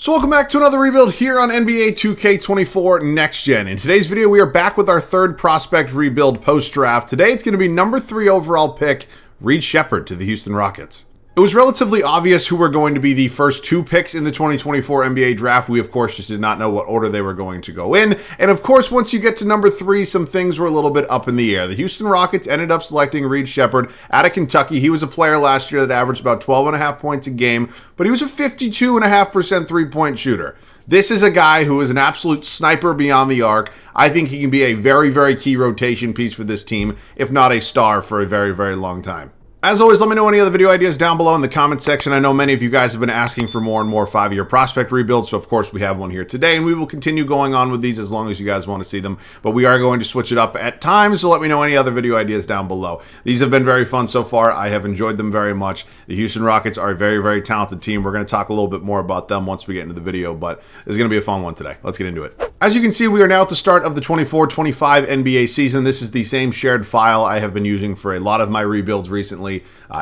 So welcome back to another rebuild here on NBA 2K24 Next Gen. In today's video, we are back with our third prospect rebuild post-draft. Today, it's going to be number 3 overall pick, Reed Sheppard to the Houston Rockets. It was relatively obvious who were going to be the first 2 picks in the 2024 NBA draft. We, of course, just did not know what order they were going to go in. And, of course, once you get to number 3, some things were a little bit up in the air. The Houston Rockets ended up selecting Reed Sheppard out of Kentucky. He was a player last year that averaged about 12.5 points a game, but he was a 52.5% three-point shooter. This is a guy who is an absolute sniper beyond the arc. I think he can be a very, very key rotation piece for this team, if not a star for a very, very long time. As always, let me know any other video ideas down below in the comment section. I know many of you guys have been asking for more and more 5-year prospect rebuilds, so of course we have one here today, and we will continue going on with these as long as you guys want to see them. But we are going to switch it up at times, so let me know any other video ideas down below. These have been very fun so far. I have enjoyed them very much. The Houston Rockets are a very, very talented team. We're going to talk a little bit more about them once we get into the video, but it's going to be a fun one today. Let's get into it. As you can see, we are now at the start of the 24-25 NBA season. This is the same shared file I have been using for a lot of my rebuilds recently.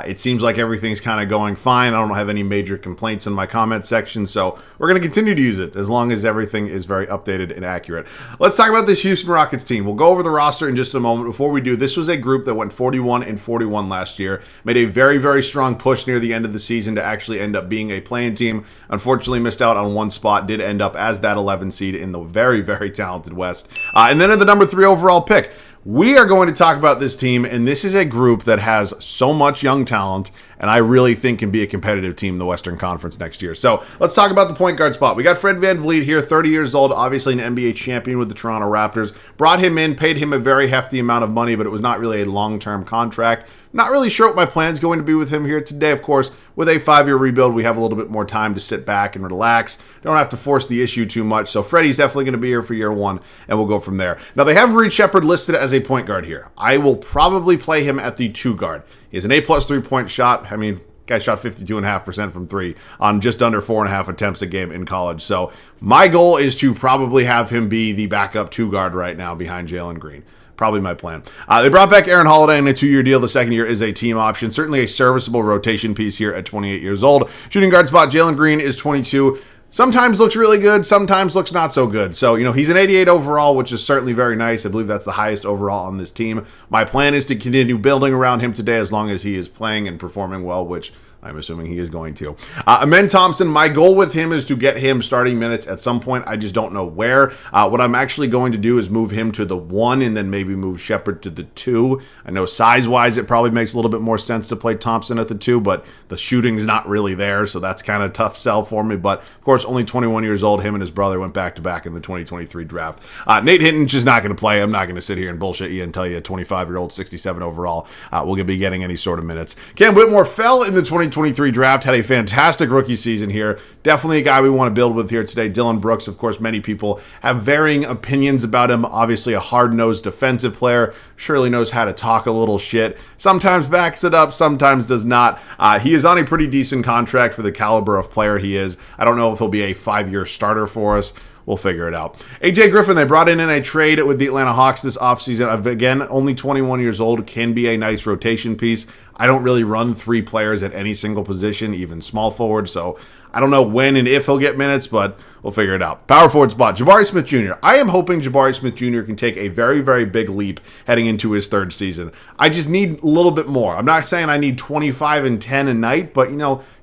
It seems like everything's kind of going fine. I don't have any major complaints in my comment section, so we're going to continue to use it as long as everything is very updated and accurate. Let's talk about this Houston Rockets team. We'll go over the roster in just a moment. Before we do, this was a group that went 41-41 last year, made a very, very strong push near the end of the season to actually end up being a play-in team. Unfortunately, missed out on one spot, did end up as that 11 seed in the very, very talented West. And then at the number 3 overall pick, we are going to talk about this team, and this is a group that has so much young talent, and I really think can be a competitive team in the Western Conference next year. So let's talk about the point guard spot. We got Fred VanVleet here, 30 years old, obviously an NBA champion with the Toronto Raptors. Brought him in, paid him a very hefty amount of money, but it was not really a long-term contract. Not really sure what my plan is going to be with him here today. Of course, with a 5-year rebuild, we have a little bit more time to sit back and relax. Don't have to force the issue too much. So Freddie's definitely going to be here for year 1, and we'll go from there. Now, they have Reed Sheppard listed as a point guard here. I will probably play him at the 2 guard. He has an A+ three-point shot. I mean, guy shot 52.5% from 3 on just under 4.5 attempts a game in college. So my goal is to probably have him be the backup 2 guard right now behind Jalen Green. Probably my plan. They brought back Aaron Holiday in a 2-year deal. The second year is a team option. Certainly a serviceable rotation piece here at 28 years old. Shooting guard spot, Jalen Green is 22. Sometimes looks really good, sometimes looks not so good. So, he's an 88 overall, which is certainly very nice. I believe that's the highest overall on this team. My plan is to continue building around him today as long as he is playing and performing well, which I'm assuming he is going to. Amen Thompson, my goal with him is to get him starting minutes at some point. I just don't know where. What I'm actually going to do is move him to the 1 and then maybe move Sheppard to the 2. I know size-wise it probably makes a little bit more sense to play Thompson at the 2, but the shooting's not really there, so that's kind of a tough sell for me. But, of course, only 21 years old. Him and his brother went back-to-back in the 2023 draft. Nate Hinton's just not going to play. I'm not going to sit here and bullshit you and tell you a 25-year-old, 67 overall will be getting any sort of minutes. Cam Whitmore fell in the 2023 draft, had a fantastic rookie season here. Definitely a guy we want to build with here today. Dylan Brooks, of course, many people have varying opinions about him. Obviously a hard-nosed defensive player. Surely knows how to talk a little shit. Sometimes backs it up, sometimes does not. He is on a pretty decent contract for the caliber of player he is. I don't know if he'll be a 5-year starter for us. We'll figure it out. AJ Griffin, they brought in a trade with the Atlanta Hawks this offseason. Again, only 21 years old, can be a nice rotation piece. I don't really run 3 players at any single position, even small forward, so I don't know when and if he'll get minutes, but we'll figure it out. Power forward spot, Jabari Smith Jr. I am hoping Jabari Smith Jr. can take a very, very big leap heading into his 3rd season. I just need a little bit more. I'm not saying I need 25 and 10 a night, but,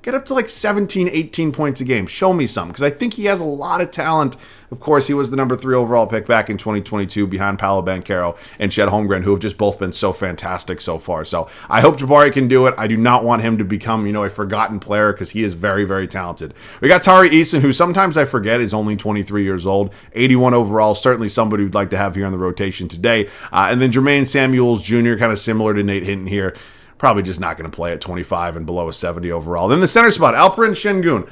get up to like 17, 18 points a game. Show me some, because I think he has a lot of talent. Of course, he was the number 3 overall pick back in 2022 behind Paolo Banchero and Chet Holmgren, who have just both been so fantastic so far. So I hope Jabari can do it. I do not want him to become, a forgotten player, because he is very, very talented. We got Tari Eason, who sometimes I forget is only 23 years old, 81 overall, certainly somebody we'd like to have here on the rotation today. And then Jermaine Samuels Jr., kind of similar to Nate Hinton here. Probably just not going to play at 25 and below a 70 overall. Then the center spot, Alperen Şengün.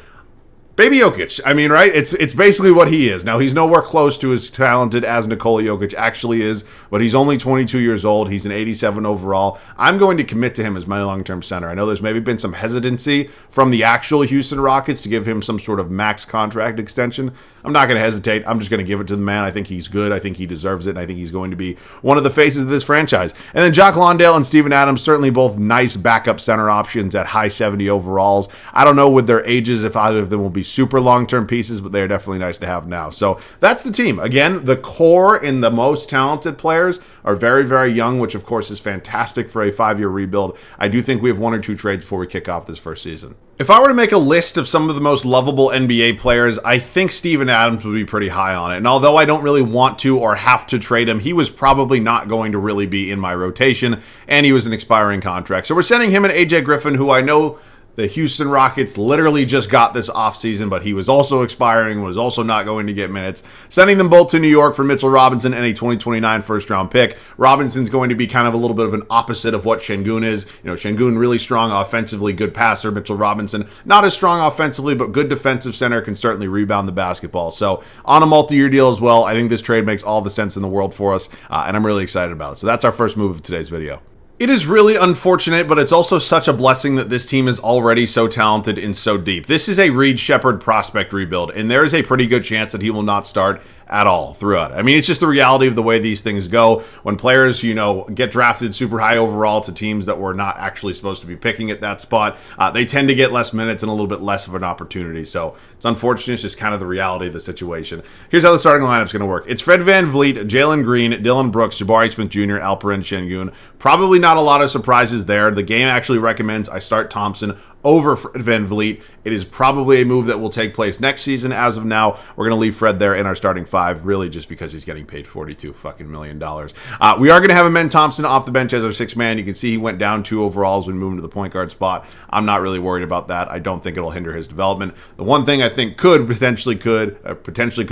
Baby Jokic. I mean, right? It's basically what he is. Now, he's nowhere close to as talented as Nikola Jokic actually is, but he's only 22 years old. He's an 87 overall. I'm going to commit to him as my long-term center. I know there's maybe been some hesitancy from the actual Houston Rockets to give him some sort of max contract extension. I'm not going to hesitate. I'm just going to give it to the man. I think he's good. I think he deserves it, and I think he's going to be one of the faces of this franchise. And then Jock Landale and Steven Adams, certainly both nice backup center options at high 70 overalls. I don't know with their ages if either of them will be super long-term pieces, but they're definitely nice to have now. So that's the team. Again, the core and the most talented players are very, very young, which of course is fantastic for a 5-year rebuild. I do think we have 1 or 2 trades before we kick off this first season. If I were to make a list of some of the most lovable NBA players, I think Steven Adams would be pretty high on it. And although I don't really want to or have to trade him, he was probably not going to really be in my rotation, and he was an expiring contract. So we're sending him and AJ Griffin, who I know the Houston Rockets literally just got this offseason, but he was also expiring, was also not going to get minutes. Sending them both to New York for Mitchell Robinson and a 2029 first-round pick. Robinson's going to be kind of a little bit of an opposite of what Şengün is. You know, Şengün really strong offensively, good passer. Mitchell Robinson not as strong offensively, but good defensive center, can certainly rebound the basketball. So on a multi-year deal as well, I think this trade makes all the sense in the world for us, and I'm really excited about it. So that's our first move of today's video. It is really unfortunate, but it's also such a blessing that this team is already so talented and so deep. This is a Reed Sheppard prospect rebuild, and there is a pretty good chance that he will not start at all throughout. I mean, it's just the reality of the way these things go. When players, you know, get drafted super high overall to teams that were not actually supposed to be picking at that spot, they tend to get less minutes and a little bit less of an opportunity. So it's unfortunate. It's just kind of the reality of the situation. Here's how the starting lineup's going to work. It's Fred VanVleet, Jalen Green, Dylan Brooks, Jabari Smith Jr., Alperen Şengün. Probably not a lot of surprises there. The game actually recommends I start Thompson over Fred VanVleet. It is probably a move that will take place next season. As of now, we're going to leave Fred there in our starting 5, really just because he's getting paid $42 million. We are going to have Amen Thompson off the bench as our 6th man. You can see he went down 2 overalls when moving to the point guard spot. I'm not really worried about that. I don't think it'll hinder his development. The one thing I think potentially could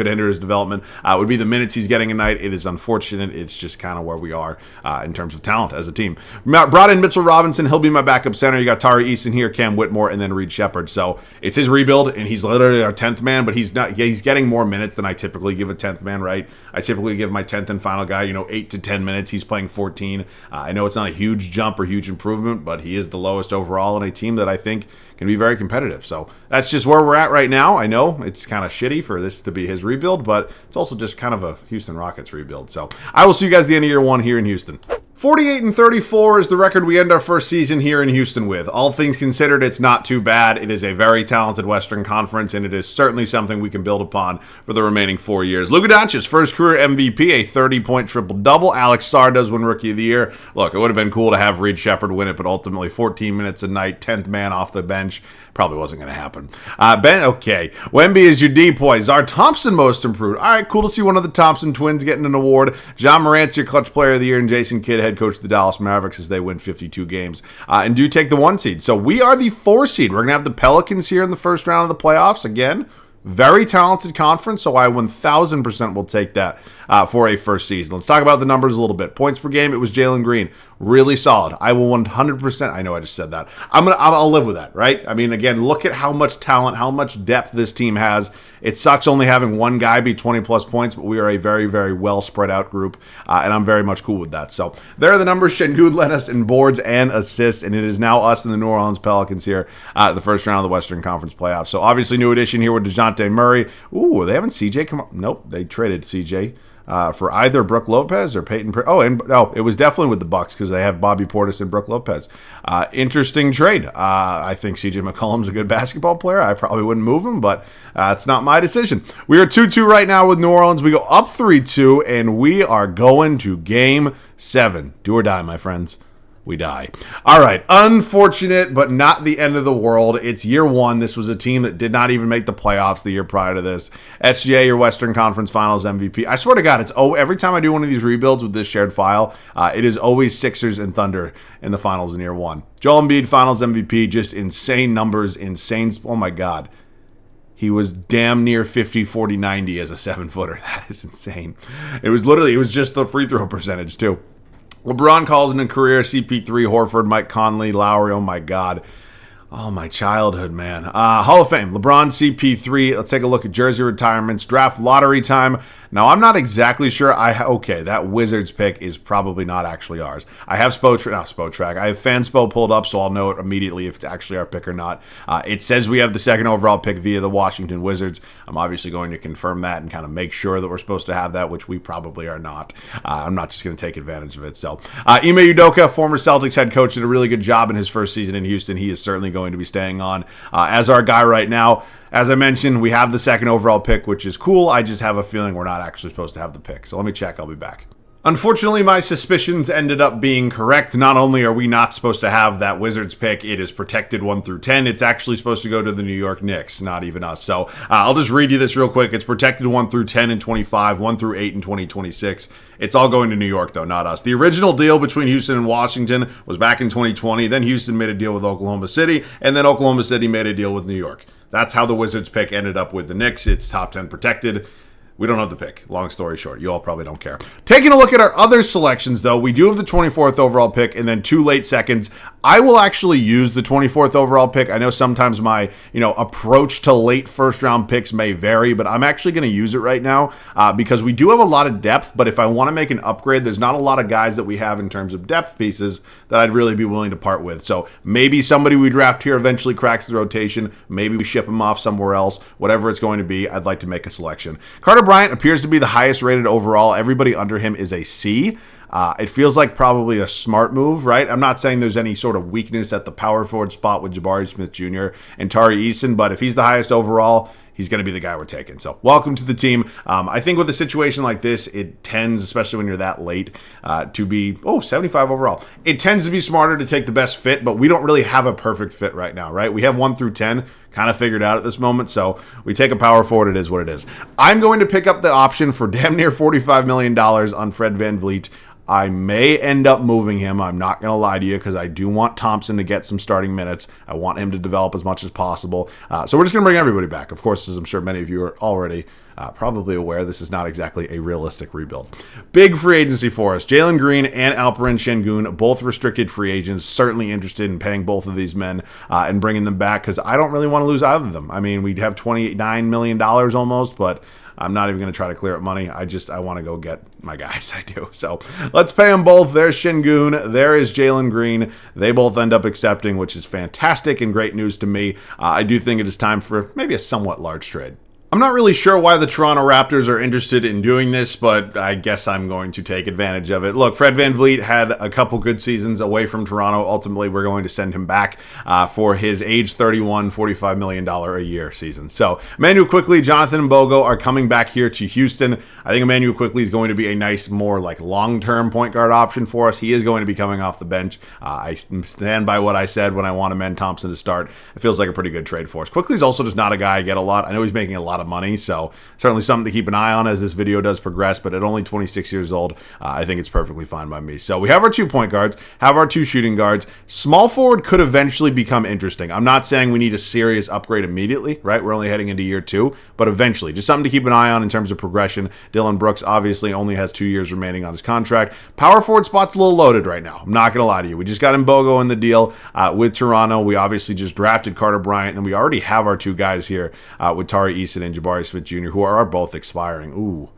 hinder his development would be the minutes he's getting a night. It is unfortunate. It's just kind of where we are in terms of talent as a team. Brought in Mitchell Robinson. He'll be my backup center. You got Tari Eason here, Cam Whitmore, and then Reed Sheppard. So it's his rebuild, and he's literally our 10th man, but he's getting more minutes than I typically give a 10th man, right? I typically give my 10th and final guy, 8 to 10 minutes. He's playing 14. I know it's not a huge jump or huge improvement, but he is the lowest overall in a team that I think can be very competitive. So that's just where we're at right now. I know it's kind of shitty for this to be his rebuild, but it's also just kind of a Houston Rockets rebuild. So I will see you guys at the end of year 1 here in Houston. 48-34 is the record we end our first season here in Houston with. All things considered, it's not too bad. It is a very talented Western Conference, and it is certainly something we can build upon for the remaining 4 years. Luka Doncic, first career MVP, a 30-point triple-double. Alex Sarr does win Rookie of the Year. Look, it would have been cool to have Reed Sheppard win it, but ultimately 14 minutes a night, 10th man off the bench. Probably wasn't going to happen. Okay. Wemby is your D-boy. Czar Thompson most improved. All right, cool to see one of the Thompson twins getting an award. John Morant's your clutch player of the year, and Jason Kidd, head coach of the Dallas Mavericks, as they win 52 games and do take the 1 seed. So we are the 4 seed. We're going to have the Pelicans here in the first round of the playoffs. Again, very talented conference, so I 1,000% will take that for a first season. Let's talk about the numbers a little bit. Points per game, it was Jalen Green. Really solid. I will 100%. I know I just said that. I'll live with that, right? I mean, again, look at how much talent, how much depth this team has. It sucks only having one guy be 20-plus points, but we are a very, very well spread out group, and I'm very much cool with that. So there are the numbers. Şengün led us in boards and assists, and it is now us and the New Orleans Pelicans here the first round of the Western Conference playoffs. So obviously new addition here with DeJounte Murray. Ooh, they haven't CJ come up. Nope, they traded CJ. For either Brook Lopez or Peyton. It was definitely with the Bucks because they have Bobby Portis and Brook Lopez. Interesting trade. I think CJ McCollum's a good basketball player. I probably wouldn't move him, but it's not my decision. We are 2-2 right now with New Orleans. We go up 3-2, and we are going to Game 7. Do or die, my friends. We die. All right. Unfortunate, but not the end of the world. It's year 1. This was a team that did not even make the playoffs the year prior to this. SGA, your Western Conference Finals MVP. I swear to God, every time I do one of these rebuilds with this shared file, it is always Sixers and Thunder in the finals in year 1. Joel Embiid, Finals MVP, just insane numbers, oh my God. He was damn near 50, 40, 90 as a 7-footer. That is insane. It was just the free throw percentage, too. LeBron calls in a career, CP3, Horford, Mike Conley, Lowry, oh my God. Oh, my childhood, man. Hall of Fame, LeBron, CP3. Let's take a look at jersey retirements, draft lottery time. Now, I'm not exactly sure. Okay, that Wizards pick is probably not actually ours. I have Spotrac. I have Fanspo pulled up, so I'll know it immediately if it's actually our pick or not. It says we have the 2nd overall pick via the Washington Wizards. I'm obviously going to confirm that and kind of make sure that we're supposed to have that, which we probably are not. I'm not just going to take advantage of it. So, Ime Udoka, former Celtics head coach, did a really good job in his first season in Houston. He is certainly going going to be staying on as our guy right now. As I mentioned, we have the second overall pick, which is cool. I just have a feeling we're not actually supposed to have the pick. So let me check. I'll be back. Unfortunately, my suspicions ended up being correct. Not only are we not supposed to have that Wizards pick, it is protected 1 through 10. It's actually supposed to go to the New York Knicks, not even us. So I'll just read you this real quick. It's protected 1 through 10 in 25, 1 through 8 in 2026. It's all going to New York, though, not us. The original deal between Houston and Washington was back in 2020. Then Houston made a deal with Oklahoma City, and then Oklahoma City made a deal with New York. That's how the Wizards pick ended up with the Knicks. It's top 10 protected. We don't have the pick. Long story short, you all probably don't care. Taking a look at our other selections, though, we do have the 24th overall pick and then 2 late seconds. I will actually use the 24th overall pick. I know sometimes my, approach to late first-round picks may vary, but I'm actually going to use it right now because we do have a lot of depth, but if I want to make an upgrade, there's not a lot of guys that we have in terms of depth pieces that I'd really be willing to part with. So maybe somebody we draft here eventually cracks the rotation. Maybe we ship him off somewhere else. Whatever it's going to be, I'd like to make a selection. Carter Bryant appears to be the highest rated overall. Everybody under him is a C. It feels like probably a smart move, right? I'm not saying there's any sort of weakness at the power forward spot with Jabari Smith Jr. and Tari Eason, but if he's the highest overall, he's going to be the guy we're taking. So welcome to the team. I think with a situation like this, it tends, especially when you're that late, to be, 75 overall. It tends to be smarter to take the best fit, but we don't really have a perfect fit right now, right? We have 1 through 10 kind of figured out at this moment, so we take a power forward. It is what it is. I'm going to pick up the option for damn near $45 million on Fred VanVleet. I may end up moving him. I'm not going to lie to you because I do want Thompson to get some starting minutes. I want him to develop as much as possible. So we're just going to bring everybody back. Of course, as I'm sure many of you are already probably aware, this is not exactly a realistic rebuild. Big free agency for us. Jalen Green and Alperen Şengün, both restricted free agents. Certainly interested in paying both of these men and bringing them back because I don't really want to lose either of them. I mean, we'd have $29 million almost, but I'm not even going to try to clear up money. I want to go get my guys. I do. So let's pay them both. There's Şengün. There is Jalen Green. They both end up accepting, which is fantastic and great news to me. I do think it is time for maybe a somewhat large trade. I'm not really sure why the Toronto Raptors are interested in doing this, but I guess I'm going to take advantage of it. Look, Fred VanVleet had a couple good seasons away from Toronto. Ultimately, we're going to send him back for his age 31, $45 million a year season. So Immanuel Quickley, Jonathan Mbogo are coming back here to Houston. I think Immanuel Quickley is going to be a nice, more like long-term point guard option for us. He is going to be coming off the bench. I stand by what I said when I want Amen Thompson to start. It feels like a pretty good trade for us. Quickley's also just not a guy I get a lot. I know he's making a lot of money, so certainly something to keep an eye on as this video does progress, but at only 26 years old, I think it's perfectly fine by me. So we have our 2 point guards, have our 2 shooting guards. Small forward could eventually become interesting. I'm not saying we need a serious upgrade immediately, right? We're only heading into year 2, but eventually, just something to keep an eye on in terms of progression. Dylan Brooks obviously only has 2 years remaining on his contract. Power forward spot's a little loaded right now. I'm not going to lie to you. We just got Mbogo in the deal with Toronto. We obviously just drafted Carter Bryant, and we already have our 2 guys here with Tari Eason and Jabari Smith Jr., who are both expiring. Ooh.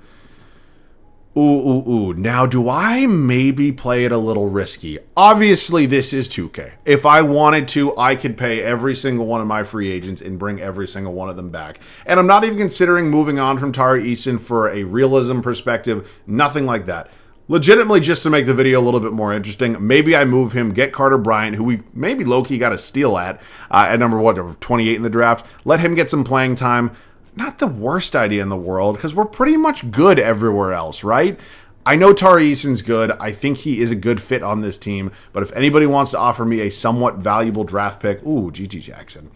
Now, do I maybe play it a little risky? Obviously, this is 2K. If I wanted to, I could pay every single one of my free agents and bring every single one of them back. And I'm not even considering moving on from Tari Eason for a realism perspective. Nothing like that. Legitimately, just to make the video a little bit more interesting, maybe I move him, get Carter Bryant, who we maybe low-key got a steal at number 28 in the draft. Let him get some playing time. Not the worst idea in the world, because we're pretty much good everywhere else, right? I know Tari Eason's good. I think he is a good fit on this team. But if anybody wants to offer me a somewhat valuable draft pick, G.G. Jackson.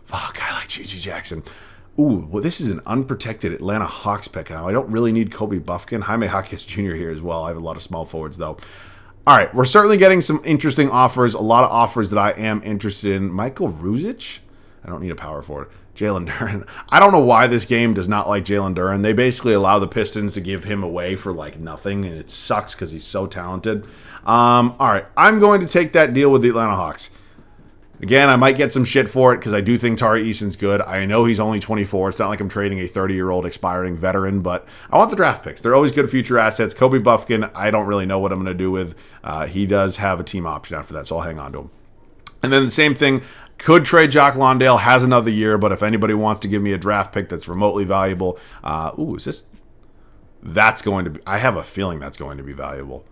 Fuck, I like G.G. Jackson. Well, this is an unprotected Atlanta Hawks pick now. I don't really need Kobe Buffkin. Jaime Jaquez Jr. here as well. I have a lot of small forwards, though. All right, we're certainly getting some interesting offers. A lot of offers that I am interested in. Michael Ruzic? I don't need a power forward. Jalen Duren. I don't know why this game does not like Jalen Duren. They basically allow the Pistons to give him away for like nothing, and it sucks because he's so talented. All right, I'm going to take that deal with the Atlanta Hawks. Again, I might get some shit for it because I do think Tari Eason's good. I know he's only 24. It's not like I'm trading a 30-year-old expiring veteran, but I want the draft picks. They're always good future assets. Kobe Buffkin, I don't really know what I'm going to do with. He does have a team option after that, so I'll hang on to him. And then the same thing, could trade Jock Londale, has another year, but if anybody wants to give me a draft pick that's remotely valuable, is this? That's going to be, I have a feeling that's going to be valuable.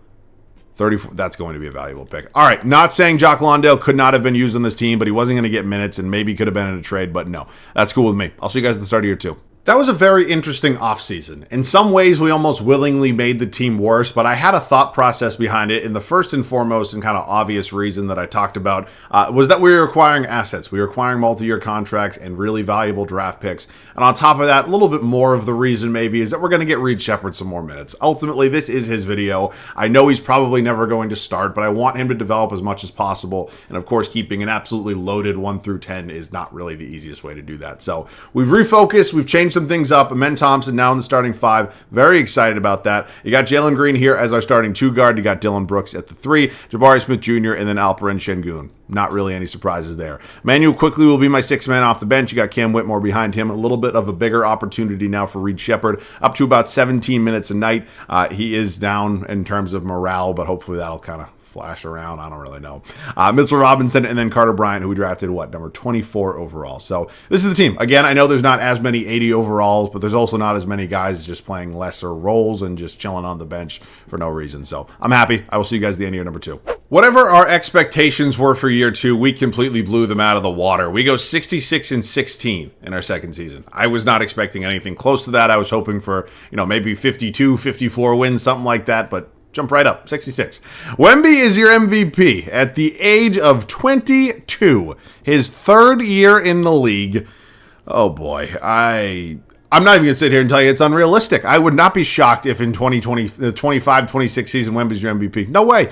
34. That's going to be a valuable pick. All right, not saying Jock Lawndale could not have been used on this team, but he wasn't going to get minutes and maybe could have been in a trade, but no. That's cool with me. I'll see you guys at the start of year 2. That was a very interesting offseason. In some ways, we almost willingly made the team worse, but I had a thought process behind it. And the first and foremost and kind of obvious reason that I talked about was that we were acquiring assets. We were acquiring multi-year contracts and really valuable draft picks. And on top of that, a little bit more of the reason maybe is that we're going to get Reed Sheppard some more minutes. Ultimately, this is his video. I know he's probably never going to start, but I want him to develop as much as possible. And of course, keeping an absolutely loaded 1 through 10 is not really the easiest way to do that. So we've refocused. We've changed some things up. Amen Thompson now in the starting 5. Very excited about that. You got Jalen Green here as our starting 2 guard. You got Dylan Brooks at the 3, Jabari Smith Jr., and then Alperen Şengün. Not really any surprises there. Manuel quickly will be my 6th man off the bench. You got Cam Whitmore behind him. A little bit of a bigger opportunity now for Reed Sheppard. Up to about 17 minutes a night. He is down in terms of morale, but hopefully that'll kind of flash around. I don't really know. Mitchell Robinson and then Carter Bryant, who we drafted, number 24 overall. So this is the team. Again, I know there's not as many 80 overalls, but there's also not as many guys just playing lesser roles and just chilling on the bench for no reason. So I'm happy. I will see you guys at the end of year number 2. Whatever our expectations were for year 2, we completely blew them out of the water. We go 66-16 in our second season. I was not expecting anything close to that. I was hoping for, maybe 52, 54 wins, something like that, but jump right up, 66. Wemby is your MVP at the age of 22, his 3rd year in the league. Oh boy, I'm not even going to sit here and tell you it's unrealistic. I would not be shocked if in 2020, the 25-26 season, Wemby's your MVP. No way.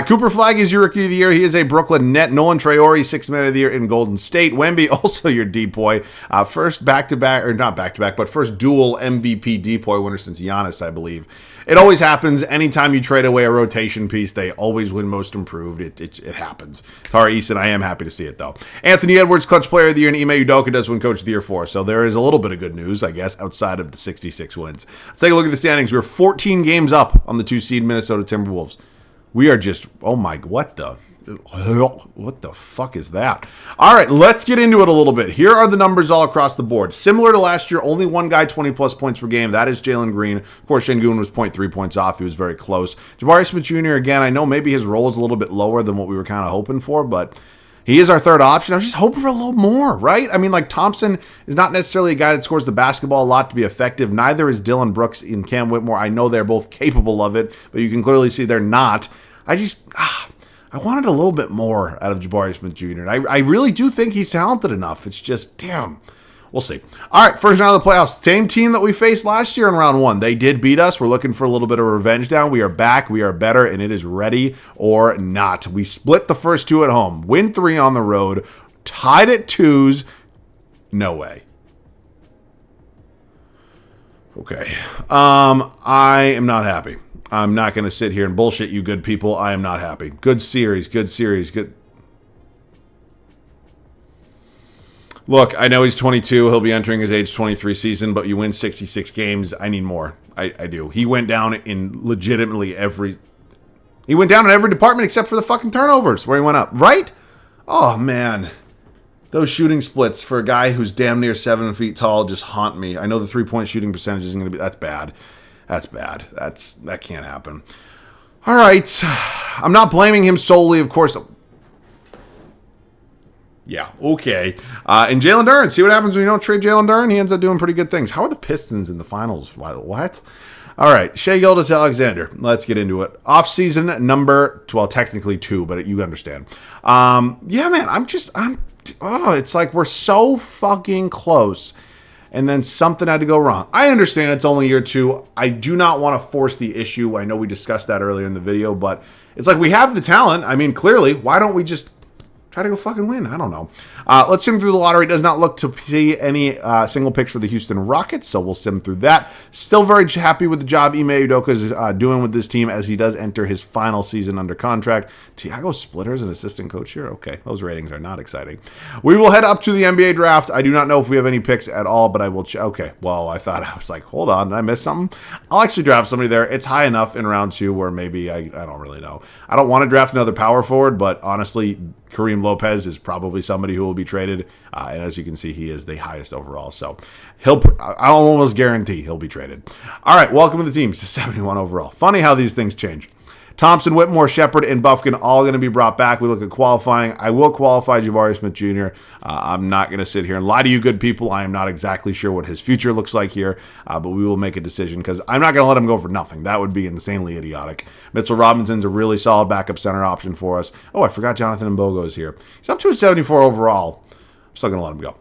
Cooper Flagg is your Rookie of the Year. He is a Brooklyn Net. Nolan Traore, 6th Man of the Year in Golden State. Wemby, also your DPOY. First back-to-back, or not back-to-back, but first dual MVP DPOY winner since Giannis, I believe. It always happens. Anytime you trade away a rotation piece, they always win most improved. It happens. Tari Eason, I am happy to see it, though. Anthony Edwards, Clutch Player of the Year, and Ime Udoka does win Coach of the Year for us. So there is a little bit of good news, I guess, outside of the 66 wins. Let's take a look at the standings. We're 14 games up on the 2-seed Minnesota Timberwolves. We are just, oh my, what the fuck is that? All right, let's get into it a little bit. Here are the numbers all across the board. Similar to last year, only one guy 20-plus points per game. That is Jalen Green. Of course, Şengün was 0.3 points off. He was very close. Jabari Smith Jr., again, I know maybe his role is a little bit lower than what we were kind of hoping for, but he is our 3rd option. I was just hoping for a little more, right? I mean, Thompson is not necessarily a guy that scores the basketball a lot to be effective. Neither is Dylan Brooks and Cam Whitmore. I know they're both capable of it, but you can clearly see they're not. I wanted a little bit more out of Jabari Smith Jr. And I really do think he's talented enough. It's just, damn. We'll see. All right, first round of the playoffs. Same team that we faced last year in round 1. They did beat us. We're looking for a little bit of revenge now. We are back. We are better, and it is ready or not. We split the first 2 at home. Win 3 on the road. Tied at 2s. No way. Okay. I am not happy. I'm not going to sit here and bullshit you good people. I am not happy. Good series. Good. Look, I know he's 22. He'll be entering his age 23 season, but you win 66 games. I need more. I do. He went down in legitimately every... He went down in every department except for the fucking turnovers where he went up. Right? Oh, man. Those shooting splits for a guy who's damn near 7 feet tall just haunt me. I know the 3-point shooting percentage isn't going to be... That's bad. That's bad. That can't happen. All right. I'm not blaming him solely, of course. Yeah, okay. And Jalen Duren. See what happens when you don't trade Jalen Duren? He ends up doing pretty good things. How are the Pistons in the finals? What? All right. Shai Gilgeous-Alexander. Let's get into it. Offseason number, well, technically 2, but you understand. Yeah, man, it's like we're so fucking close. And then something had to go wrong. I understand it's only year 2. I do not want to force the issue. I know we discussed that earlier in the video, but it's like we have the talent. I mean, clearly, why don't we just try to go fucking win? I don't know. Let's sim through the lottery. Does not look to see any single picks for the Houston Rockets, so we'll sim through that. Still very happy with the job Ime Udoka is doing with this team as he does enter his final season under contract. Tiago Splitter's an assistant coach here? Okay, those ratings are not exciting. We will head up to the NBA draft. I do not know if we have any picks at all, but I will check. Okay, well, I was like, hold on, did I miss something? I'll actually draft somebody there. It's high enough in round 2 where maybe I don't really know. I don't want to draft another power forward, but honestly, Kareem Lopez is probably somebody who will be traded, and as you can see, he is the highest overall. So I'll almost guarantee he'll be traded. All right, welcome to the team. He's 71 overall. Funny how these things change. Thompson, Whitmore, Sheppard, and Buffkin all going to be brought back. We look at qualifying. I will qualify Jabari Smith Jr. I'm not going to sit here and lie to you good people. I am not exactly sure what his future looks like here, but we will make a decision because I'm not going to let him go for nothing. That would be insanely idiotic. Mitchell Robinson's a really solid backup center option for us. Oh, I forgot Jonathan Mbogo is here. He's up to a 74 overall. I'm still going to let him go.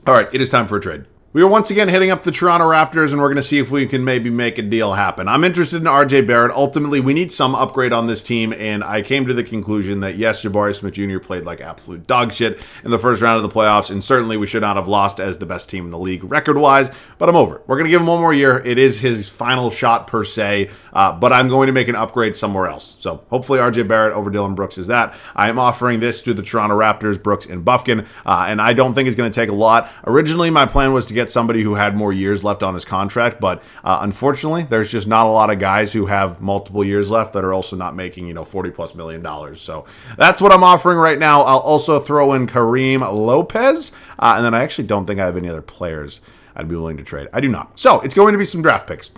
All right, it is time for a trade. We are once again hitting up the Toronto Raptors, and we're going to see if we can maybe make a deal happen. I'm interested in RJ Barrett. Ultimately, we need some upgrade on this team, and I came to the conclusion that, yes, Jabari Smith Jr. played like absolute dog shit in the first round of the playoffs, and certainly we should not have lost as the best team in the league record-wise, but I'm over it. We're going to give him one more year. It is his final shot per se, but I'm going to make an upgrade somewhere else. So hopefully RJ Barrett over Dylan Brooks is that. I am offering this to the Toronto Raptors, Brooks and Buffkin, and I don't think it's going to take a lot. Originally, my plan was to get somebody who had more years left on his contract, but unfortunately, there's just not a lot of guys who have multiple years left that are also not making, $40+ million. So that's what I'm offering right now. I'll also throw in Kareem Lopez, and then I actually don't think I have any other players I'd be willing to trade. I do not. So it's going to be some draft picks.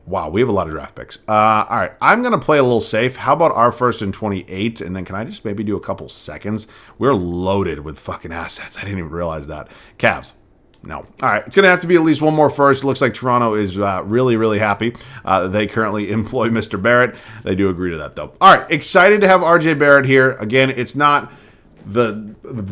Wow, we have a lot of draft picks. All right, I'm going to play a little safe. How about our first and 28? And then can I just maybe do a couple seconds? We're loaded with fucking assets. I didn't even realize that. Cavs. No. All right. It's going to have to be at least one more first. Looks like Toronto is really, really happy. They currently employ Mr. Barrett. They do agree to that, though. All right. Excited to have RJ Barrett here. Again, it's not the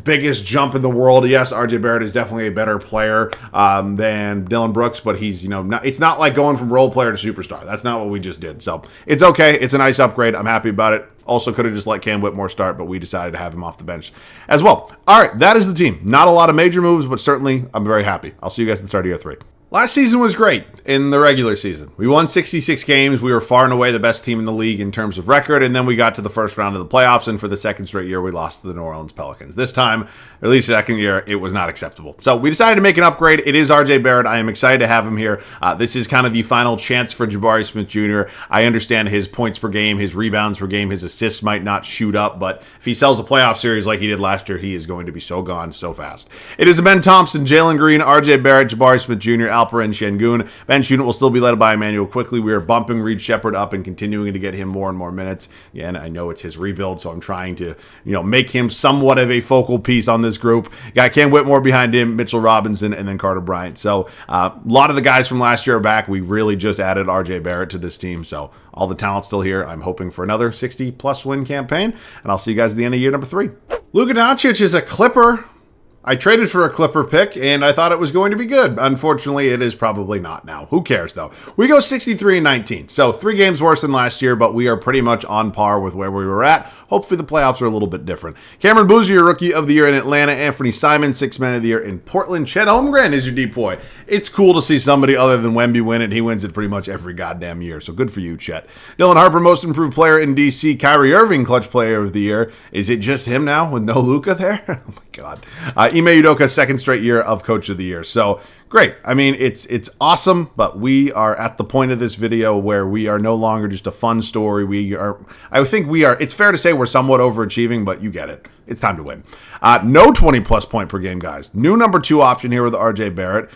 biggest jump in the world. Yes, RJ Barrett is definitely a better player than Dylan Brooks, but he's, it's not like going from role player to superstar. That's not what we just did. So it's okay. It's a nice upgrade. I'm happy about it. Also could have just let Cam Whitmore start, but we decided to have him off the bench as well. All right, that is the team. Not a lot of major moves, but certainly I'm very happy. I'll see you guys at the start of year 3. Last season was great in the regular season. We won 66 games. We were far and away the best team in the league in terms of record, and then we got to the first round of the playoffs, and for the second straight year, we lost to the New Orleans Pelicans. This time, or at least second year, it was not acceptable. So we decided to make an upgrade. It is RJ Barrett. I am excited to have him here. This is kind of the final chance for Jabari Smith Jr. I understand his points per game, his rebounds per game, his assists might not shoot up, but if he sells a playoff series like he did last year, he is going to be so gone so fast. It is Ben Thompson, Jalen Green, RJ Barrett, Jabari Smith Jr., Alperen Şengün. Bench unit will still be led by Emmanuel Quickly. We are bumping Reed Sheppard up and continuing to get him more and more minutes. Again, I know it's his rebuild, so I'm trying to, make him somewhat of a focal piece on this group. Got Cam Whitmore behind him, Mitchell Robinson, and then Carter Bryant. So a lot of the guys from last year are back. We really just added RJ Barrett to this team, so all the talent's still here. I'm hoping for another 60+ win campaign, and I'll see you guys at the end of year number 3. Luka Doncic is a Clipper. I traded for a Clipper pick, and I thought it was going to be good. Unfortunately, it is probably not now. Who cares, though? We go 63-19, so 3 games worse than last year, but we are pretty much on par with where we were at. Hopefully, the playoffs are a little bit different. Cameron Boozer, your Rookie of the Year in Atlanta. Anthony Simon, Sixth Man of the Year in Portland. Chet Holmgren is your deep boy. It's cool to see somebody other than Wemby win it. He wins it pretty much every goddamn year, so good for you, Chet. Dylan Harper, Most Improved Player in D.C. Kyrie Irving, Clutch Player of the Year. Is it just him now with no Luka there? Oh, my God. Ime Udoka, second straight year of Coach of the Year. So great. I mean, it's awesome, but we are at the point of this video where we are no longer just a fun story. It's fair to say we're somewhat overachieving, but you get it. It's time to win. No 20+ point per game, guys. New number 2 option here with RJ Barrett.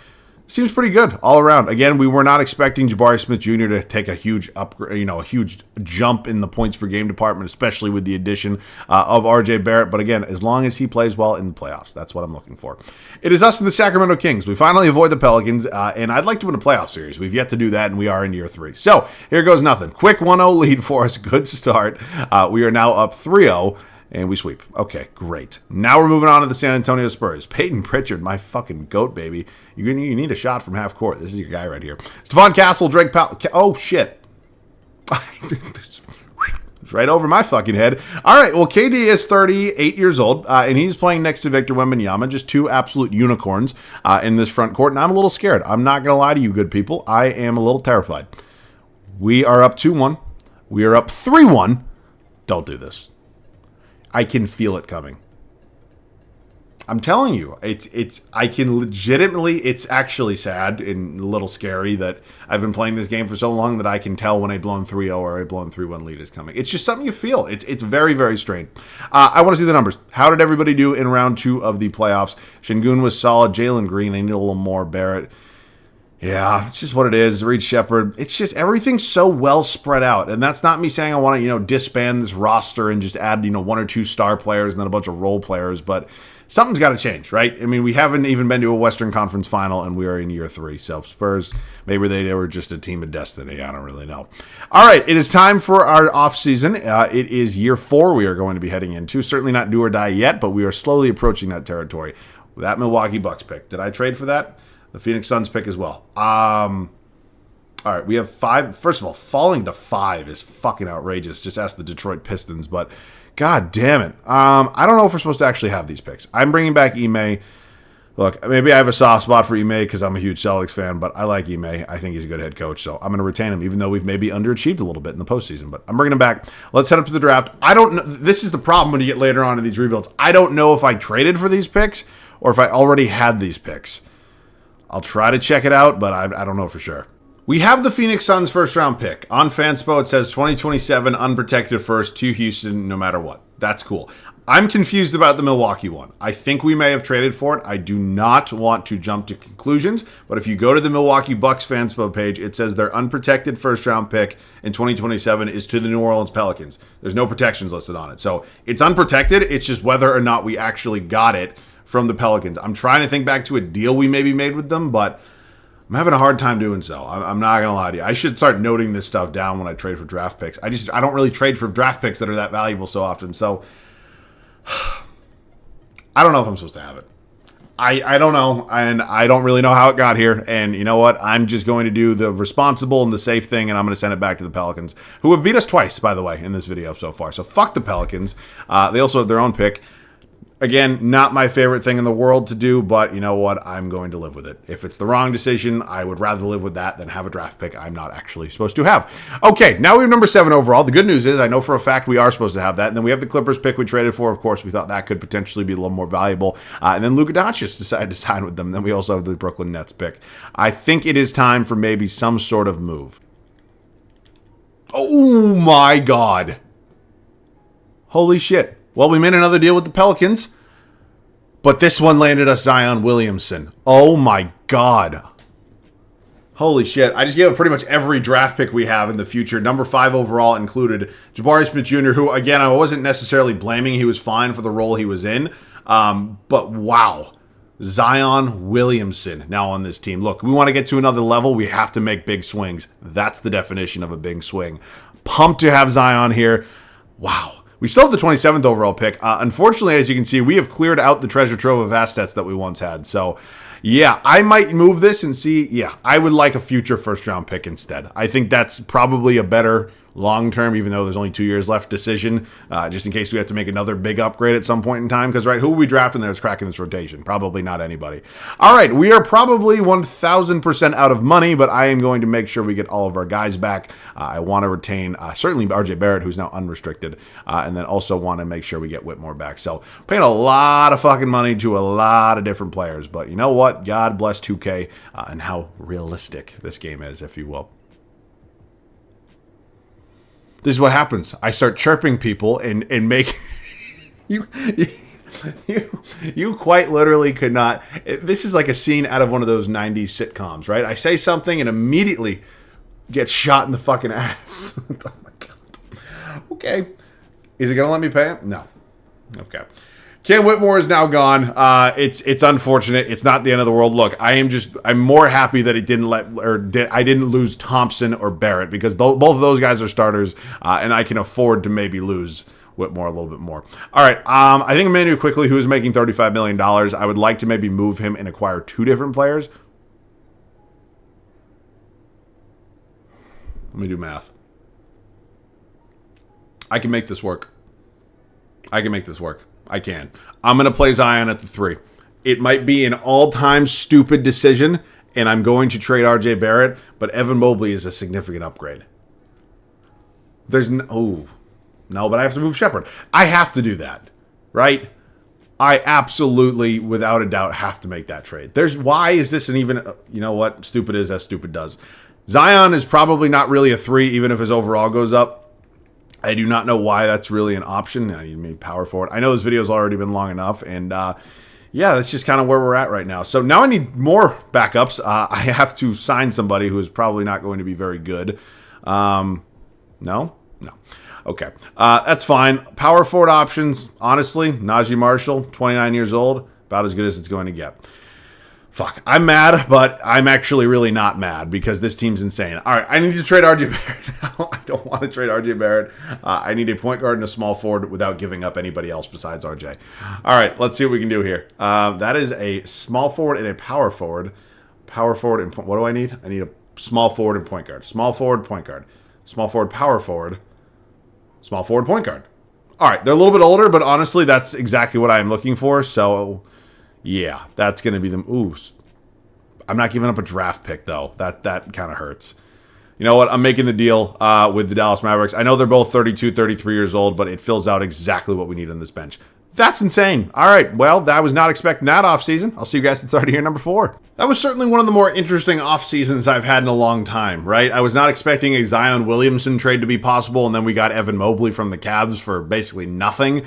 Seems pretty good all around. Again, we were not expecting Jabari Smith Jr. to take a huge upgrade, a huge jump in the points per game department, especially with the addition of RJ Barrett. But again, as long as he plays well in the playoffs, that's what I'm looking for. It is us and the Sacramento Kings. We finally avoid the Pelicans, and I'd like to win a playoff series. We've yet to do that, and we are in year 3. So here goes nothing. Quick 1-0 lead for us. Good start. We are now up 3-0. And we sweep. Okay, great. Now we're moving on to the San Antonio Spurs. Peyton Pritchard, my fucking goat, baby. You need a shot from half court. This is your guy right here. Stephon Castle, Drake Powell. Oh, shit. It's right over my fucking head. All right, well, KD is 38 years old, and he's playing next to Victor Wembanyama, just 2 absolute unicorns in this front court, and I'm a little scared. I'm not going to lie to you good people. I am a little terrified. We are up 2-1. We are up 3-1. Don't do this. I can feel it coming. I'm telling you, I can legitimately, it's actually sad and a little scary that I've been playing this game for so long that I can tell when a blown 3-0 or a blown 3-1 lead is coming. It's just something you feel. It's very, very strange. I want to see the numbers. How did everybody do in round 2 of the playoffs? Şengün was solid. Jalen Green, I need a little more. Barrett. Yeah, it's just what it is. Reed Sheppard. It's just everything's so well spread out. And that's not me saying I want to, disband this roster and just add, one or two star players and then a bunch of role players. But something's got to change, right? I mean, we haven't even been to a Western Conference final and we are in year 3. So Spurs, maybe they were just a team of destiny. I don't really know. All right, it is time for our offseason. It is year 4 we are going to be heading into. Certainly not do or die yet, but we are slowly approaching that territory. That Milwaukee Bucks pick. Did I trade for that? The Phoenix Suns pick as well. All right, we have 5. First of all, falling to 5 is fucking outrageous. Just ask the Detroit Pistons, but god damn it. I don't know if we're supposed to actually have these picks. I'm bringing back Ime. Look, maybe I have a soft spot for Ime because I'm a huge Celtics fan, but I like Ime. I think he's a good head coach, so I'm going to retain him, even though we've maybe underachieved a little bit in the postseason. But I'm bringing him back. Let's head up to the draft. I don't know. This is the problem when you get later on in these rebuilds. I don't know if I traded for these picks or if I already had these picks. I'll try to check it out, but I don't know for sure. We have the Phoenix Suns first round pick. On Fanspo, it says 2027 unprotected first to Houston no matter what. That's cool. I'm confused about the Milwaukee one. I think we may have traded for it. I do not want to jump to conclusions, but if you go to the Milwaukee Bucks Fanspo page, it says their unprotected first round pick in 2027 is to the New Orleans Pelicans. There's no protections listed on it. So it's unprotected. It's just whether or not we actually got it from the Pelicans. I'm trying to think back to a deal we maybe made with them, but I'm having a hard time doing so. I'm not going to lie to you. I should start noting this stuff down when I trade for draft picks. I don't really trade for draft picks that are that valuable so often. So I don't know if I'm supposed to have it. I don't know, and I don't really know how it got here. And you know what? I'm just going to do the responsible and the safe thing, and I'm going to send it back to the Pelicans, who have beat us twice, by the way, in this video so far. So fuck the Pelicans. They also have their own pick. Again, not my favorite thing in the world to do, but you know what? I'm going to live with it. If it's the wrong decision, I would rather live with that than have a draft pick I'm not actually supposed to have. Okay, now we have number 7 overall. The good news is I know for a fact we are supposed to have that. And then we have the Clippers pick we traded for. Of course, we thought that could potentially be a little more valuable. And then Luka Doncic decided to sign with them. Then we also have the Brooklyn Nets pick. I think it is time for maybe some sort of move. Oh my God. Holy shit. Well, we made another deal with the Pelicans, but this one landed us Zion Williamson. Oh my God. Holy shit. I just gave up pretty much every draft pick we have in the future. Number 5 overall included Jabari Smith Jr., who, again, I wasn't necessarily blaming. He was fine for the role he was in. But wow. Zion Williamson now on this team. Look, we want to get to another level. We have to make big swings. That's the definition of a big swing. Pumped to have Zion here. Wow. We still have the 27th overall pick. Unfortunately, as you can see, we have cleared out the treasure trove of assets that we once had. So, yeah, I might move this and see. Yeah, I would like a future first-round pick instead. I think that's probably a better long-term, even though there's only 2 years left, decision, just in case we have to make another big upgrade at some point in time. Because, right, who are we drafting that's cracking this rotation? Probably not anybody. All right, we are probably 1,000% out of money, but I am going to make sure we get all of our guys back. I want to retain, certainly RJ Barrett, who's now unrestricted, and then also want to make sure we get Whitmore back. So, paying a lot of fucking money to a lot of different players. But you know what? God bless 2K and how realistic this game is, if you will. This is what happens. I start chirping people and make you quite literally could not. This is like a scene out of one of those 90s sitcoms, right? I say something and immediately get shot in the fucking ass. Oh my God. Okay. Is it going to let me pay it? No. Okay. Cam Whitmore is now gone. It's unfortunate. It's not the end of the world. Look, I'm more happy that it didn't I didn't lose Thompson or Barrett, because both of those guys are starters, and I can afford to maybe lose Whitmore a little bit more. All right. I think Emmanuel Quickly, who is making $35 million, I would like to maybe move him and acquire 2 different players. Let me do math. I can make this work. I can. I'm going to play Zion at the 3. It might be an all-time stupid decision, and I'm going to trade RJ Barrett, but Evan Mobley is a significant upgrade. But I have to move Sheppard. I have to do that, right? I absolutely, without a doubt, have to make that trade. Why is this an even, you know what? Stupid is as stupid does. Zion is probably not really a 3, even if his overall goes up. I do not know why that's really an option. I need maybe power forward. I know this video's already been long enough, and yeah, that's just kind of where we're at right now. So now I need more backups. I have to sign somebody who is probably not going to be very good. No. Okay, that's fine. Power forward options, honestly, Najee Marshall, 29 years old, about as good as it's going to get. Fuck, I'm mad, but I'm actually really not mad because this team's insane. All right, I need to trade RJ Barrett now. I don't want to trade RJ Barrett. I need a point guard and a small forward without giving up anybody else besides RJ. All right, let's see what we can do here. That is a small forward and a power forward. Power forward and what do I need? I need a small forward and point guard. Small forward, point guard. Small forward, power forward. Small forward, point guard. All right, they're a little bit older, but honestly, that's exactly what I'm looking for. So, yeah, that's going to be the... Ooh, I'm not giving up a draft pick, though. That kind of hurts. You know what? I'm making the deal with the Dallas Mavericks. I know they're both 32, 33 years old, but it fills out exactly what we need on this bench. That's insane. All right, well, I was not expecting that offseason. I'll see you guys at the start of year number 4. That was certainly one of the more interesting off seasons I've had in a long time, right? I was not expecting a Zion Williamson trade to be possible, and then we got Evan Mobley from the Cavs for basically nothing.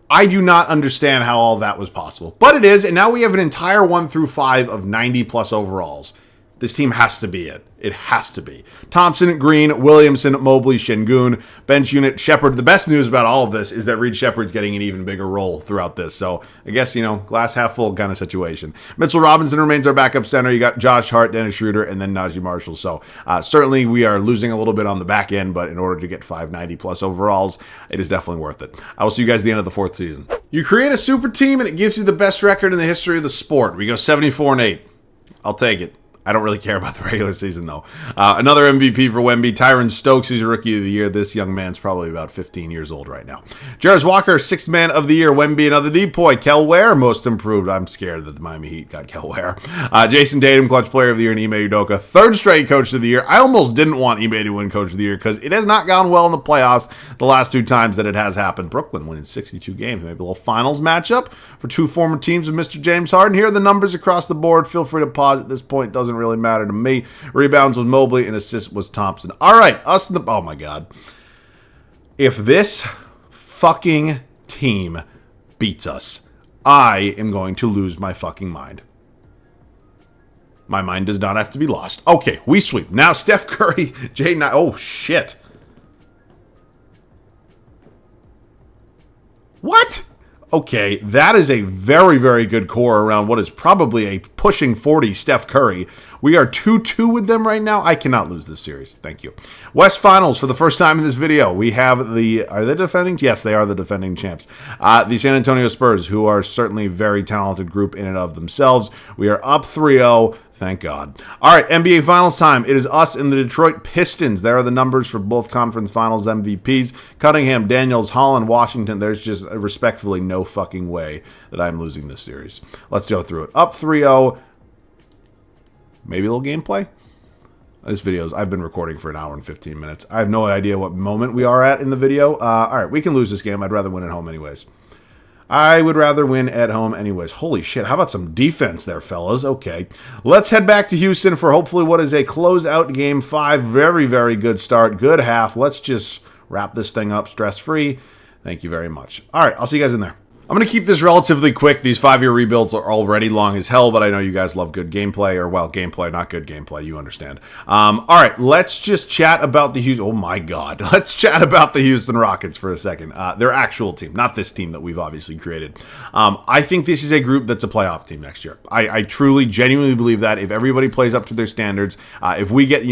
I do not understand how all that was possible, but it is, and now we have an entire 1 through 5 of 90-plus overalls. This team has to be it. It has to be. Thompson, Green, Williamson, Mobley, Şengün, bench unit, Sheppard. The best news about all of this is that Reed Sheppard's getting an even bigger role throughout this. So I guess, glass half full kind of situation. Mitchell Robinson remains our backup center. You got Josh Hart, Dennis Schroeder, and then Najee Marshall. So certainly we are losing a little bit on the back end, but in order to get 590-plus overalls, it is definitely worth it. I will see you guys at the end of the 4th season. You create a super team, and it gives you the best record in the history of the sport. We go 74-8. I'll take it. I don't really care about the regular season, though. Another MVP for Wemby. Tyron Stokes is your Rookie of the Year. This young man's probably about 15 years old right now. Jarris Walker, 6th Man of the Year. Wemby, another depoy. Kel Ware, Most Improved. I'm scared that the Miami Heat got Kel Ware. Jason Tatum, Clutch Player of the Year. And Ime Udoka, 3rd straight Coach of the Year. I almost didn't want Ime to win Coach of the Year because it has not gone well in the playoffs the last 2 times that it has happened. Brooklyn winning 62 games. Maybe a little finals matchup for 2 former teams of Mr. James Harden. Here are the numbers across the board. Feel free to pause at this point. Doesn't really matter to me. Rebounds was Mobley and assists was Thompson. All right, us in the... Oh, my God. If this fucking team beats us, I am going to lose my fucking mind. My mind does not have to be lost. Okay, we sweep. Now, Steph Curry, Jaden... Oh, shit. What? Okay, that is a very, very good core around what is probably a pushing 40 Steph Curry. We are 2-2 with them right now. I cannot lose this series. Thank you. West Finals for the first time in this video. We have the... Are they defending? Yes, they are the defending champs. The San Antonio Spurs, who are certainly a very talented group in and of themselves. We are up 3-0. Thank God. All right, NBA Finals time. It is us and the Detroit Pistons. There are the numbers for both conference finals MVPs. Cunningham, Daniels, Holland, Washington. There's just respectfully no fucking way that I'm losing this series. Let's go through it. Up 3-0. Maybe a little gameplay? This video's, I've been recording for 1 hour and 15 minutes. I have no idea what moment we are at in the video. All right, we can lose this game. I'd rather win at home anyways. I would rather win at home anyways. Holy shit, how about some defense there, fellas? Okay, let's head back to Houston for hopefully what is a closeout game 5. Very, very good start. Good half. Let's just wrap this thing up stress-free. Thank you very much. All right, I'll see you guys in there. I'm going to keep this relatively quick. These 5-year rebuilds are already long as hell, but I know you guys love good gameplay, or, well, gameplay, not good gameplay. You understand. All right, let's just chat about the Houston... Oh, my God. Let's chat about the Houston Rockets for a second. Their actual team, not this team that we've obviously created. I think this is a group that's a playoff team next year. I truly, genuinely believe that if everybody plays up to their standards, if we get,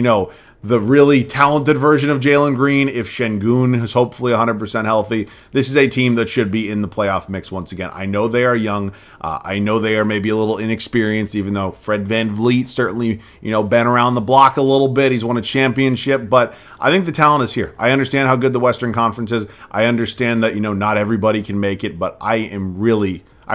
the really talented version of Jalen Green, if Şengün is hopefully 100% healthy, this is a team that should be in the playoff mix once again. I know they are young. I know they are maybe a little inexperienced, even though Fred VanVleet certainly, been around the block a little bit. He's won a championship, but I think the talent is here. I understand how good the Western Conference is. I understand that, not everybody can make it, but I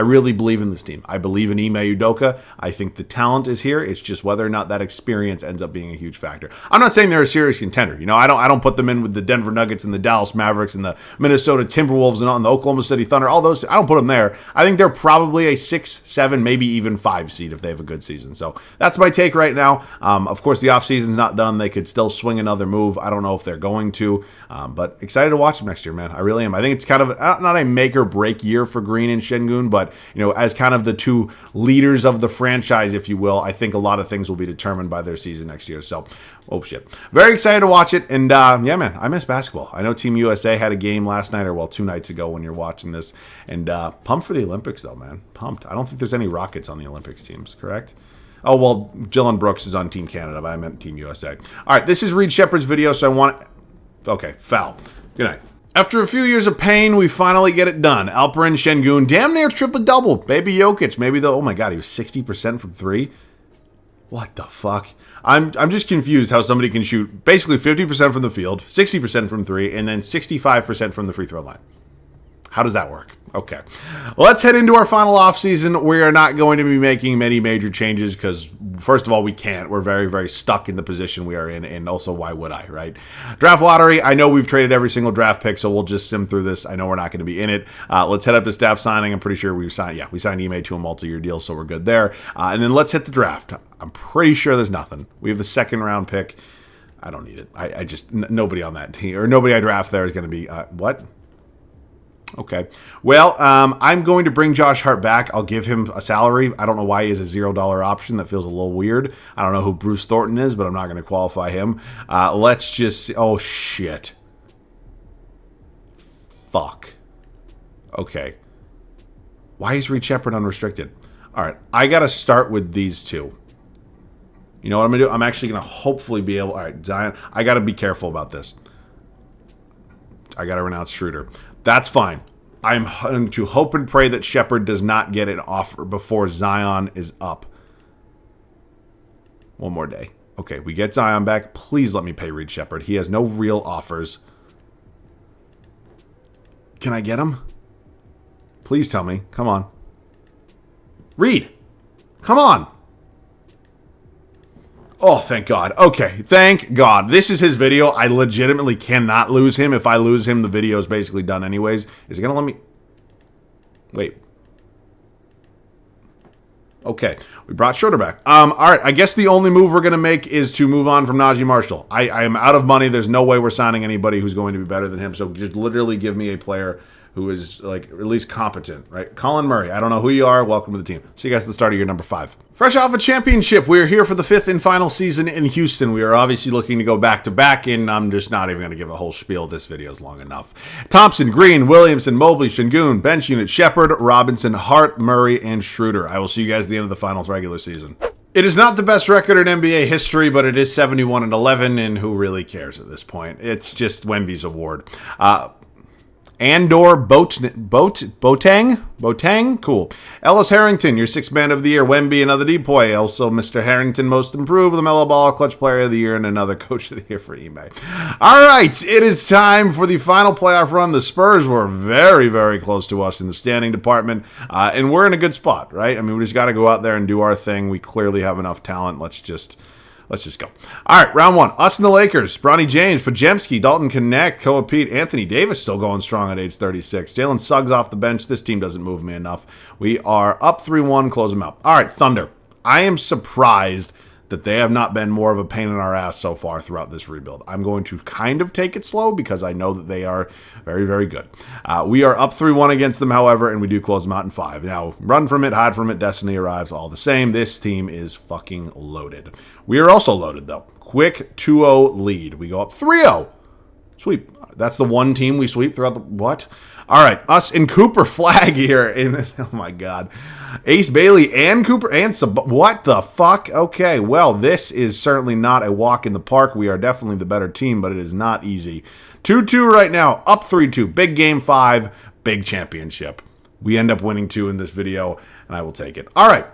really believe in this team. I believe in Ime Udoka. I think the talent is here. It's just whether or not that experience ends up being a huge factor. I'm not saying they're a serious contender. I don't put them in with the Denver Nuggets and the Dallas Mavericks and the Minnesota Timberwolves and the Oklahoma City Thunder. All those, I don't put them there. I think they're probably a 6, 7, maybe even 5 seed if they have a good season. So that's my take right now. Of course, the offseason's not done. They could still swing another move. I don't know if they're going to, but excited to watch them next year, man. I really am. I think it's kind of not a make or break year for Green and Şengün, but but, you know, as kind of the two leaders of the franchise, if you will, I think a lot of things will be determined by their season next year. So, oh shit. Very excited to watch it. And yeah, man, I miss basketball. I know Team USA had a game last night, or well, 2 nights ago when you're watching this. And pumped for the Olympics, though, man. Pumped. I don't think there's any Rockets on the Olympics teams, correct? Oh, well, Jalen Brooks is on Team Canada, but I meant Team USA. All right, this is Reed Sheppard's video, so I want... Okay, foul. Good night. After a few years of pain, we finally get it done. Alperen Şengün, damn near triple-double. Baby Jokic, maybe the... Oh, my God, he was 60% from 3? What the fuck? I'm just confused how somebody can shoot basically 50% from the field, 60% from 3, and then 65% from the free throw line. How does that work? Okay. Let's head into our final offseason. We are not going to be making many major changes because, first of all, we can't. We're very, very stuck in the position we are in, and also, why would I, right? Draft lottery. I know we've traded every single draft pick, so we'll just sim through this. I know we're not going to be in it. Let's head up to staff signing. I'm pretty sure we signed Ime to a multi-year deal, so we're good there. And then let's hit the draft. I'm pretty sure there's nothing. We have the 2nd round pick. I don't need it. I just, nobody on that team, or nobody I draft there is going to be, what? Okay. Well, I'm going to bring Josh Hart back. I'll give him a salary. I don't know why he has a $0 option. That feels a little weird. I don't know who Bruce Thornton is, but I'm not going to qualify him. Let's just... Oh, shit. Fuck. Okay. Why is Reed Sheppard unrestricted? All right. I got to start with these two. You know what I'm going to do? I'm actually going to hopefully be able... All right, Zion. I got to be careful about this. I got to renounce Schroeder. That's fine. I'm going to hope and pray that Sheppard does not get an offer before Zion is up. One more day. Okay, we get Zion back. Please let me pay Reed Sheppard. He has no real offers. Can I get him? Please tell me. Come on. Reed! Come on! Oh, thank God. Okay, thank God. This is his video. I legitimately cannot lose him. If I lose him, the video is basically done anyways. Is he going to let me... Wait. Okay, we brought Schroeder back. All right, I guess the only move we're going to make is to move on from Najee Marshall. I am out of money. There's no way we're signing anybody who's going to be better than him. So just literally give me a player who is, like, at least competent, right? Colin Murray, I don't know who you are. Welcome to the team. See you guys at the start of year number 5. Fresh off a championship, we are here for the 5th and final season in Houston. We are obviously looking to go back-to-back, and I'm just not even going to give a whole spiel. This video is long enough. Thompson, Green, Williamson, Mobley, Şengün, bench unit, Sheppard, Robinson, Hart, Murray, and Schroeder. I will see you guys at the end of the finals regular season. It is not the best record in NBA history, but it is 71-11, and who really cares at this point? It's just Wemby's award. Andor Boateng? Cool. Ellis Harrington, your 6th man of the year. Wemby, another Depoy. Also, Mr. Harrington, most improved. LaMelo Ball, clutch player of the year, and another coach of the year for Ime. All right, it is time for the final playoff run. The Spurs were very, very close to us in the standing department, and we're in a good spot, right? I mean, we just got to go out there and do our thing. We clearly have enough talent. Let's just go. All right, round 1. Us and the Lakers. Bronny James, Podziemski, Dalton Connect, Koa Pete, Anthony Davis still going strong at age 36. Jalen Suggs off the bench. This team doesn't move me enough. We are up 3-1. Close them out. All right, Thunder. I am surprised that they have not been more of a pain in our ass so far throughout this rebuild. I'm going to kind of take it slow because I know that they are very, very good. We are up 3-1 against them, however, and we do close them out in 5. Now, run from it, hide from it, destiny arrives, all the same. This team is fucking loaded. We are also loaded, though. Quick 2-0 lead. We go up 3-0. Sweep. That's the one team we sweep throughout the... What? All right, us and Cooper Flag here. Oh, my God. Ace Bailey and Cooper and what the fuck? Okay, well, this is certainly not a walk in the park. We are definitely the better team, but it is not easy. 2-2 right now, up 3-2. Big game 5, big championship. We end up winning 2 in this video, and I will take it. All right.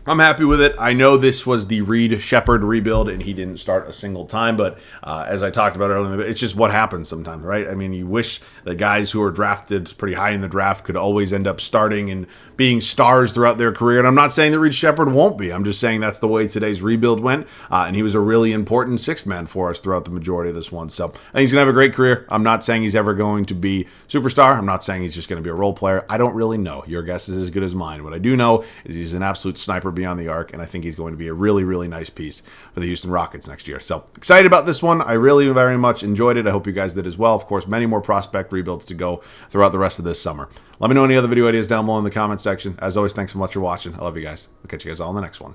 I'm happy with it. I know this was the Reed Sheppard rebuild, and he didn't start a single time, but as I talked about earlier, it's just what happens sometimes, right? I mean, you wish the guys who are drafted pretty high in the draft could always end up starting and being stars throughout their career, and I'm not saying that Reed Sheppard won't be. I'm just saying that's the way today's rebuild went, and he was a really important 6th man for us throughout the majority of this one, so I think he's going to have a great career. I'm not saying he's ever going to be superstar. I'm not saying he's just going to be a role player. I don't really know. Your guess is as good as mine. What I do know is he's an absolute sniper beyond the arc, and I think he's going to be a really, really nice piece for the Houston Rockets next year. So excited about this one. I really very much enjoyed it. I hope you guys did as well. Of course, many more prospect rebuilds to go throughout the rest of this summer. Let me know any other video ideas down below in the comment section. As always, thanks so much for watching. I love you guys. I'll catch you guys all in the next one.